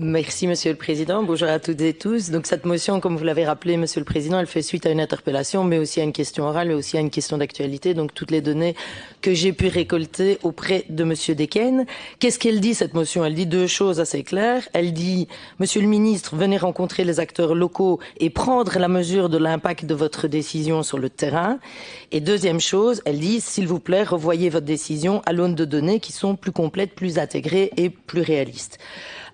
Merci, Monsieur le Président. Bonjour à toutes et tous. Donc, cette motion, comme vous l'avez rappelé, Monsieur le Président, elle fait suite à une interpellation, mais aussi à une question orale, mais aussi à une question d'actualité. Donc, toutes les données que j'ai pu récolter auprès de Monsieur Dequesne. Qu'est-ce qu'elle dit, cette motion? Elle dit deux choses assez claires. Elle dit, Monsieur le Ministre, venez rencontrer les acteurs locaux et prendre la mesure de l'impact de votre décision sur le terrain. Et deuxième chose, elle dit, s'il vous plaît, revoyez votre décision à l'aune de données qui sont plus complètes, plus intégrées et plus réalistes.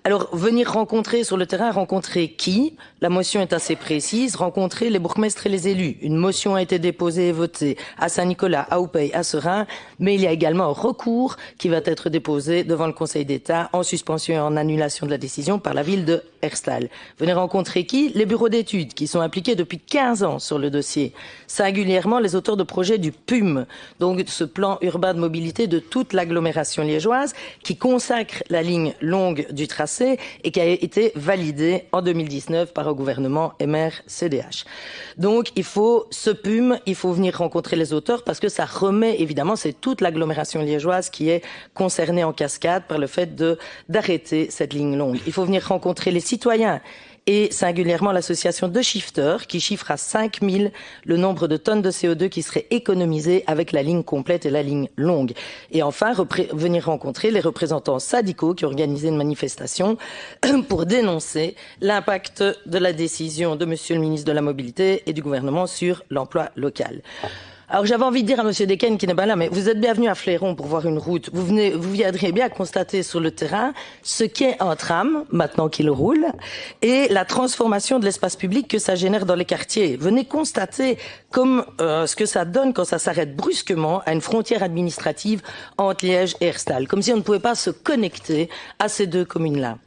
Alors, venir rencontrer sur le terrain, rencontrer qui? La motion est assez précise, rencontrer les bourgmestres et les élus. Une motion a été déposée et votée à Saint-Nicolas, à Oupey, à Seraing, mais il y a également un recours qui va être déposé devant le Conseil d'État en suspension et en annulation de la décision par la ville de Herstal. Venez rencontrer qui? Les bureaux d'études qui sont impliqués depuis 15 ans sur le dossier. Singulièrement les auteurs de projets du PUM, donc ce plan urbain de mobilité de toute l'agglomération liégeoise qui consacre la ligne longue du tracé et qui a été validé en 2019 par un gouvernement MR-CDH. Donc, il faut ce PUM, il faut venir rencontrer les auteurs parce que ça remet, évidemment, c'est toute l'agglomération liégeoise qui est concernée en cascade par le fait d'arrêter cette ligne longue. Il faut venir rencontrer les citoyens et singulièrement l'association de shifters qui chiffre à 5000 le nombre de tonnes de CO2 qui seraient économisées avec la ligne complète et la ligne longue. Et enfin, venir rencontrer les représentants syndicaux qui ont organisé une manifestation pour dénoncer l'impact de la décision de Monsieur le ministre de la Mobilité et du gouvernement sur l'emploi local. Alors j'avais envie de dire à Monsieur Dequesne qui n'est pas là, mais vous êtes bienvenu à Fléron pour voir une route. Vous viendrez bien constater sur le terrain ce qu'est un tram, maintenant qu'il roule, et la transformation de l'espace public que ça génère dans les quartiers. Venez constater comme ce que ça donne quand ça s'arrête brusquement à une frontière administrative entre Liège et Herstal, comme si on ne pouvait pas se connecter à ces deux communes-là.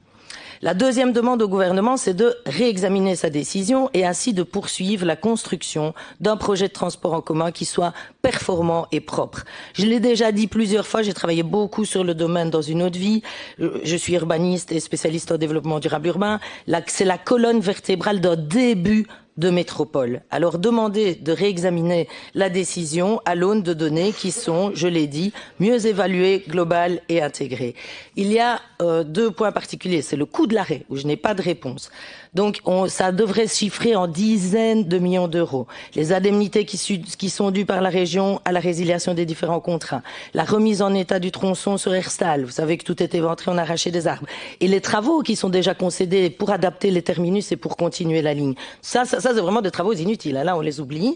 La deuxième demande au gouvernement, c'est de réexaminer sa décision et ainsi de poursuivre la construction d'un projet de transport en commun qui soit performant et propre. Je l'ai déjà dit plusieurs fois, j'ai travaillé beaucoup sur le domaine dans une autre vie. Je suis urbaniste et spécialiste en développement durable urbain. C'est la colonne vertébrale d'un début de métropole. Alors demandez de réexaminer la décision à l'aune de données qui sont, je l'ai dit, mieux évaluées, globales et intégrées. Il y a deux points particuliers. C'est le coût de l'arrêt, où je n'ai pas de réponse. Donc ça devrait se chiffrer en dizaines de millions d'euros. Les indemnités qui sont dues par la région à la résiliation des différents contrats. La remise en état du tronçon sur Herstal. Vous savez que tout est éventré, on a arraché des arbres. Et les travaux qui sont déjà concédés pour adapter les terminus et pour continuer la ligne. Ça c'est vraiment des travaux inutiles. Là, on les oublie.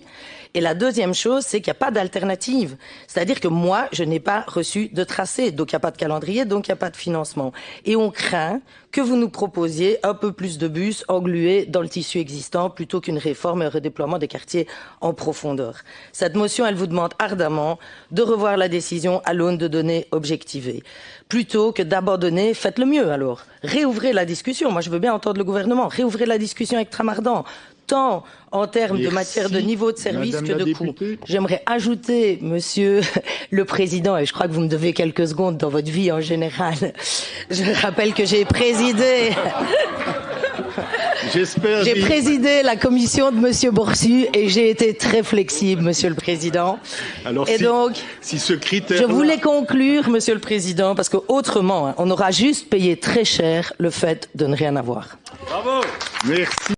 Et la deuxième chose, c'est qu'il n'y a pas d'alternative. C'est-à-dire que moi, je n'ai pas reçu de tracé. Donc, il n'y a pas de calendrier, donc il n'y a pas de financement. Et on craint que vous nous proposiez un peu plus de bus englués dans le tissu existant plutôt qu'une réforme et un redéploiement des quartiers en profondeur. Cette motion, elle vous demande ardemment de revoir la décision à l'aune de données objectivées. Plutôt que d'abandonner, faites le mieux alors. Réouvrez la discussion. Moi, je veux bien entendre le gouvernement. Réouvrez la discussion avec Tramardant. Tant en termes de matière de niveau de service que de coût. J'aimerais ajouter, Monsieur le Président, et je crois que vous me devez quelques secondes dans votre vie en général, je rappelle que j'ai présidé... J'ai présidé la commission de Monsieur Boursu et j'ai été très flexible, Monsieur le Président. Alors, et donc, si ce critère... Je voulais conclure, Monsieur le Président, parce qu'autrement, on aura juste payé très cher le fait de ne rien avoir. Bravo. Merci.